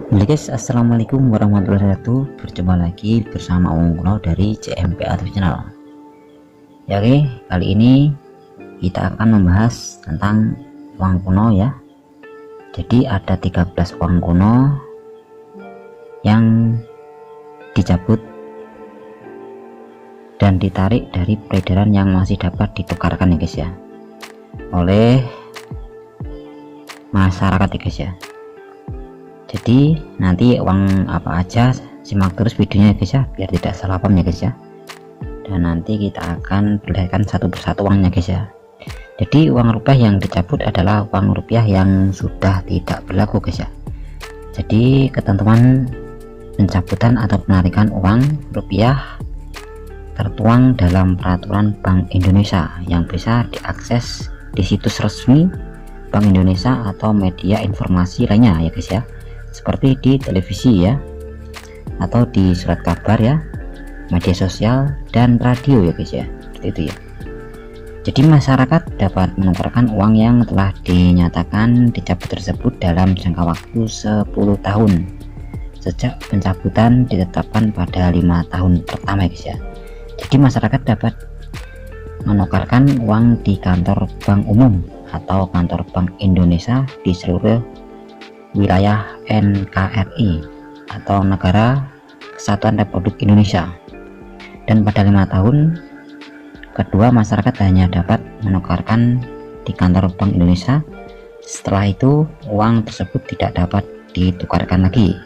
Halo guys, assalamualaikum warahmatullahi wabarakatuh. Berjumpa lagi bersama Om Kuno dari CMP Auto Channel. Ya oke, kali ini kita akan membahas tentang uang kuno ya. Jadi ada 13 uang kuno yang dicabut dan ditarik dari peredaran yang masih dapat ditukarkan ya guys ya, oleh masyarakat ya guys ya. Jadi nanti uang apa aja, simak terus videonya ya guys ya, biar tidak salah paham ya guys ya. Dan nanti kita akan perlihatkan satu persatu uangnya guys ya. Jadi uang rupiah yang dicabut adalah uang rupiah yang sudah tidak berlaku guys ya. Jadi ketentuan pencabutan atau penarikan uang rupiah tertuang dalam peraturan Bank Indonesia yang bisa diakses di situs resmi Bank Indonesia atau media informasi lainnya ya guys ya, seperti di televisi ya, atau di surat kabar ya, media sosial dan radio ya guys ya, seperti itu ya. Jadi masyarakat dapat menukarkan uang yang telah dinyatakan dicabut tersebut dalam jangka waktu 10 tahun sejak pencabutan ditetapkan pada 5 tahun pertama ya guys ya. Jadi masyarakat dapat menukarkan uang di kantor bank umum atau kantor Bank Indonesia di seluruh wilayah NKRI atau Negara Kesatuan Republik Indonesia. Dan pada 5 tahun kedua masyarakat hanya dapat menukarkan di kantor Bank Indonesia. Setelah itu uang tersebut tidak dapat ditukarkan lagi.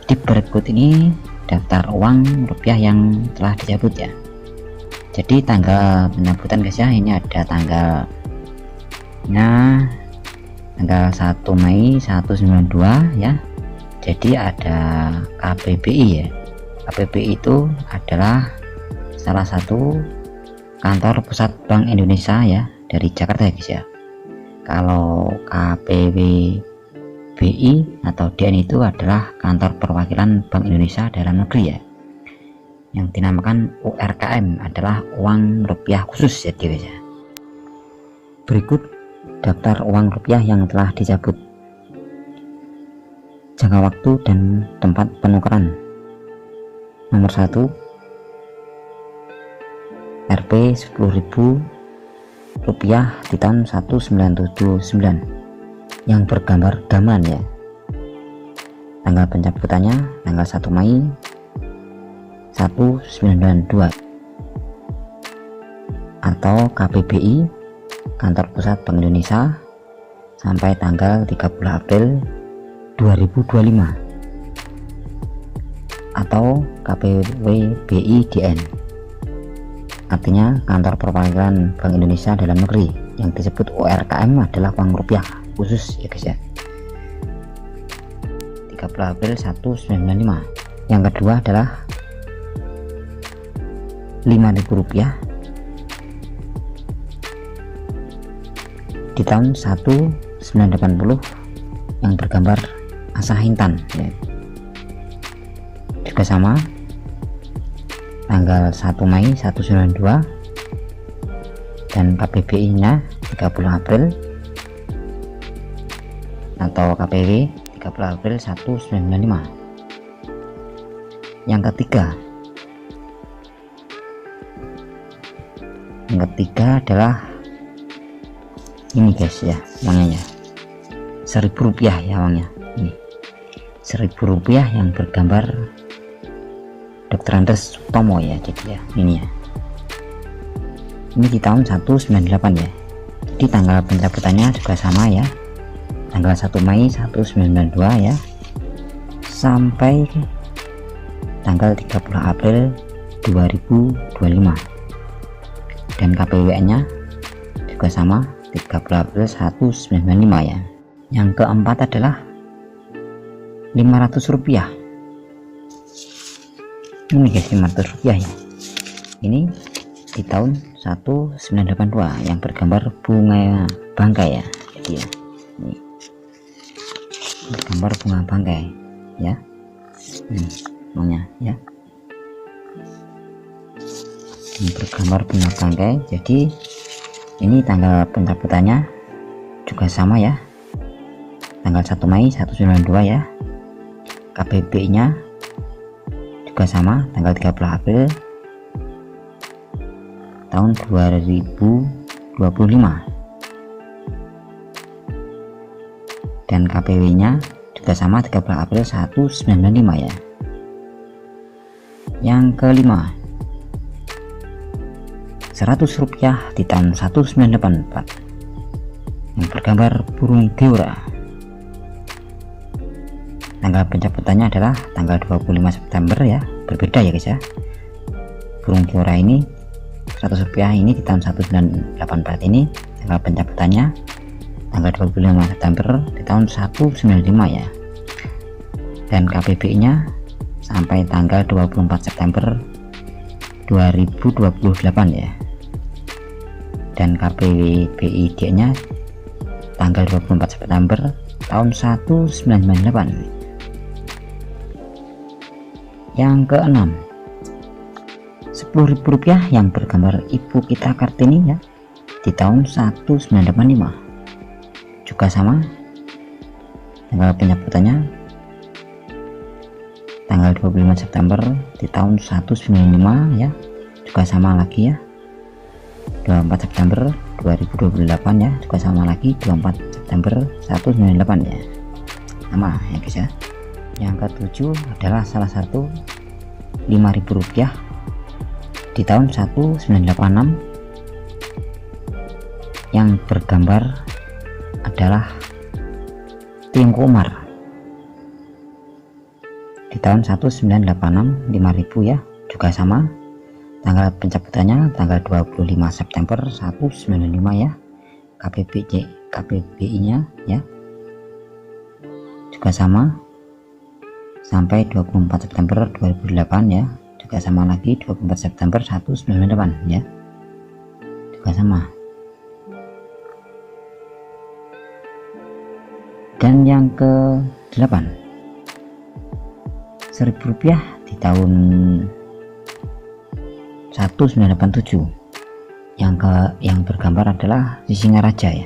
Di berikut ini daftar uang rupiah yang telah dicabut ya. Jadi tanggal pencabutan guys ya, ini ada tanggal 1 Mei 192 ya. Jadi ada KBBI ya. KBBI itu adalah salah satu kantor pusat Bank Indonesia ya, dari Jakarta ya guys ya. Kalau KPWBI atau DN itu adalah kantor perwakilan Bank Indonesia dalam negeri ya. Yang dinamakan URKM adalah uang rupiah khusus ya guys ya. Berikut daftar uang rupiah yang telah dicabut, jangka waktu dan tempat penukaran. Nomor 1, Rp 10.000 rupiah di tahun 1979 yang bergambar gamelan ya. Tanggal pencabutannya tanggal 1 Mei 1992. Atau KBBI Kantor Pusat Bank Indonesia sampai tanggal 30 April 2025, atau KPWBI DN, artinya kantor perwakilan Bank Indonesia dalam negeri. Yang disebut URKM adalah uang rupiah khusus ya guys ya, 30 April 1995. Yang kedua adalah Rp5.000 di tahun 1980 yang bergambar asa hintan ya. Juga sama tanggal 1 Mei 192 dan KBBI nya 30 April atau KPW 30 April 1995. Yang ketiga adalah ini guys ya, uangnya ya, Rp1.000 ya uangnya. Ini Rp1.000 yang bergambar Dr. Andes Sutomo ya. Jadi ya ini ya, ini di tahun 198 ya. Jadi tanggal pencabutannya juga sama ya, tanggal 1 Mei 1992 ya, sampai tanggal 30 April 2025. Dan KPW nya juga sama, 30 April 1995 ya. Yang keempat adalah Rp500. Ini guys, Rp500 ya. Ini di tahun 1982 yang bergambar bunga bangkai ya. Jadi ya, ini bergambar bunga bangkai ya. Uangnya ya, ini bergambar bunga bangkai. Jadi ini tanggal pencabutannya juga sama ya, tanggal 1 Mei 192 ya. KBBI nya juga sama, tanggal 30 April tahun 2025, dan KPW nya juga sama, 30 April 1995 ya. Yang kelima, Rp100 di tahun 1984 yang bergambar burung geora. Tanggal pencabutannya adalah tanggal 25 September ya, berbeda ya guys ya. Burung geora ini Rp100 ini di tahun 1984 ini tanggal pencabutannya tanggal 25 September di tahun 1995 ya. Dan KBBI nya sampai tanggal 24 September 2028 ya. Dan KPBID nya tanggal 24 September tahun 1998. Yang keenam, Rp10.000 yang bergambar Ibu Kita Kartini ya, di tahun 1985, juga sama, tanggal pencabutannya tanggal 25 September di tahun 1995 ya, juga sama lagi ya. 24 September 2028 ya, juga sama lagi, 24 September 1998 ya, sama ya guys ya. Yang ketujuh adalah salah satu Rp5.000 di tahun 1986 yang bergambar adalah Tengku Umar di tahun 1986, Rp5.000 ya, juga sama, tanggal pencabutannya tanggal 25 September 1995 ya. KBBI nya ya juga sama, sampai 24 September 2008 ya, juga sama lagi, 24 September 1998 ya, juga sama. Dan yang ke-8, Rp1.000 di tahun 1987 yang bergambar adalah Sisingaraja ya.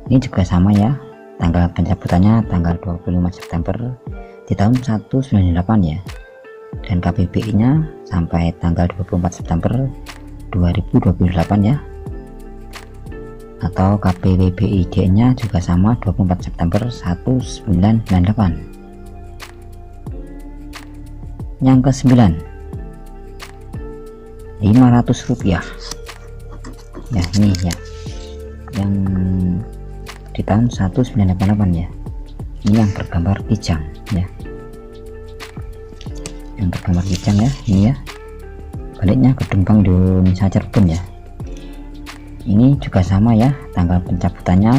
Ini juga sama ya, tanggal pencabutannya tanggal 25 September di tahun 1998 ya. Dan KBBI nya sampai tanggal 24 September 2028 ya, atau KPBID nya juga sama, 24 September 1998. Yang ke-9, Rp500 ya, ini ya yang di tahun 1988 ya. Ini yang bergambar kijang ya, yang bergambar kijang ya, ini ya, baliknya gedung Bank Indonesia Cirebon ya. Ini juga sama ya, tanggal pencabutannya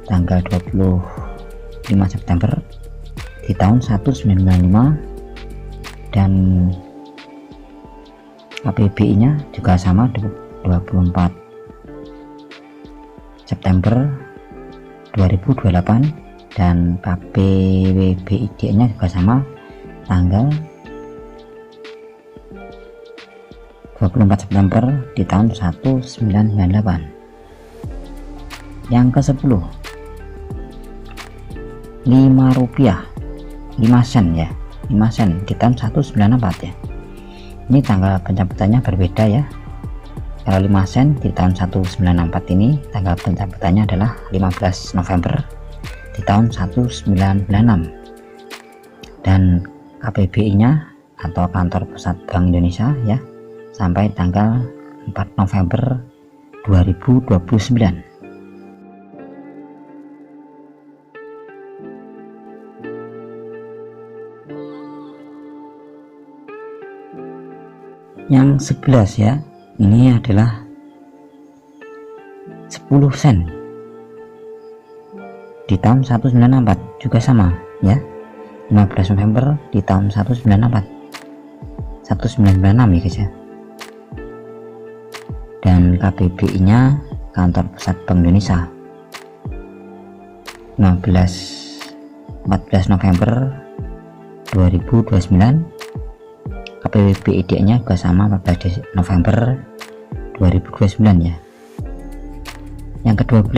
tanggal 25 September di tahun 1995, dan KBBI nya juga sama, 24 September 2028, dan KPBID nya juga sama, tanggal 24 September di tahun 1998. Yang ke-10, Rp5, 5 sen ya, 5 sen di tahun 1994 ya. Ini tanggal pencabutannya berbeda ya. Kalau 5 sen di tahun 1994 ini tanggal pencabutannya adalah 15 November di tahun 1996, dan KBBI nya atau Kantor Pusat Bank Indonesia ya sampai tanggal 4 November 2029. Yang 11 ya, ini adalah 10 sen di tahun 1994, juga sama ya, 15 November di tahun 1994, 1996 ya guys ya. Dan KBBI nya Kantor Pusat Bank Indonesia 14 November 2029. KPBID nya juga sama, 14 November 2029 ya. Yang ke-12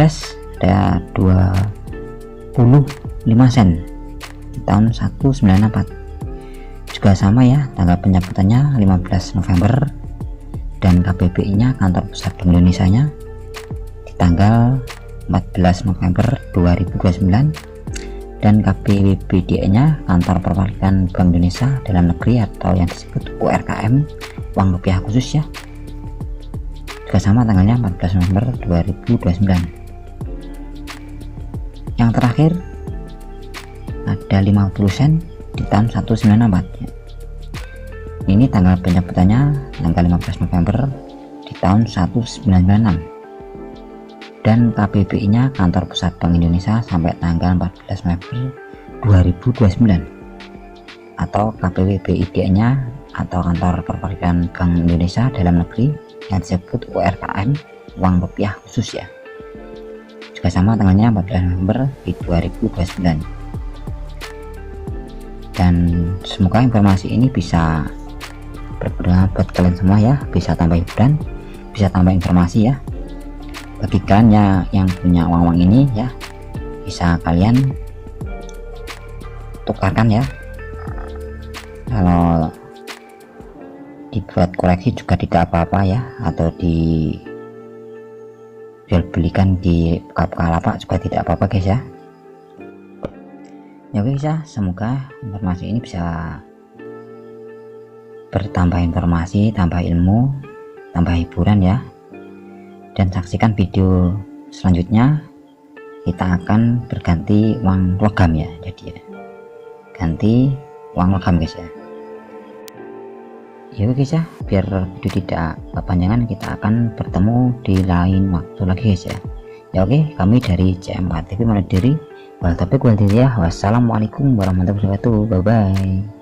ada 25 sen di tahun 1994. Juga sama ya, tanggal pencabutannya 15 November dan KBBI nya kantor pusat Bank Indonesia nya di tanggal 14 November 2029 dan KBBDE nya kantor perwakilan Bank Indonesia dalam negeri atau yang disebut URKM uang rupiah khusus ya, juga sama tanggalnya 14 November 2029. Yang terakhir ada 50 sen di tahun 1994 ya. Ini tanggal pencabutannya tanggal 15 November di tahun 1996 dan KBBI nya kantor pusat Bank Indonesia sampai tanggal 14 November 2029 atau KBBID nya atau kantor perwakilan Bank Indonesia dalam negeri yang disebut URKM uang rupiah khusus ya, juga sama tanggalnya 14 November di 2029. Dan semoga informasi ini bisa berguna buat kalian semua ya, bisa tambah hiburan, bisa tambah informasi ya bagi kalian yang punya uang ini ya, bisa kalian tukarkan ya, kalau dibuat koleksi juga tidak apa-apa ya, atau jual belikan di Bukalapak juga tidak apa-apa guys ya. Ya guys ya, semoga informasi ini bisa bertambah informasi, tambah ilmu, tambah hiburan ya. Dan saksikan video selanjutnya, kita akan berganti uang logam ya, jadi ya ganti uang logam guys ya. Ya guys ya, biar video tidak kepanjangan, kita akan bertemu di lain waktu lagi guys ya. Ya oke, kami dari CM4 TV Mandiri. Wassalamualaikum warahmatullahi wabarakatuh. Bye bye.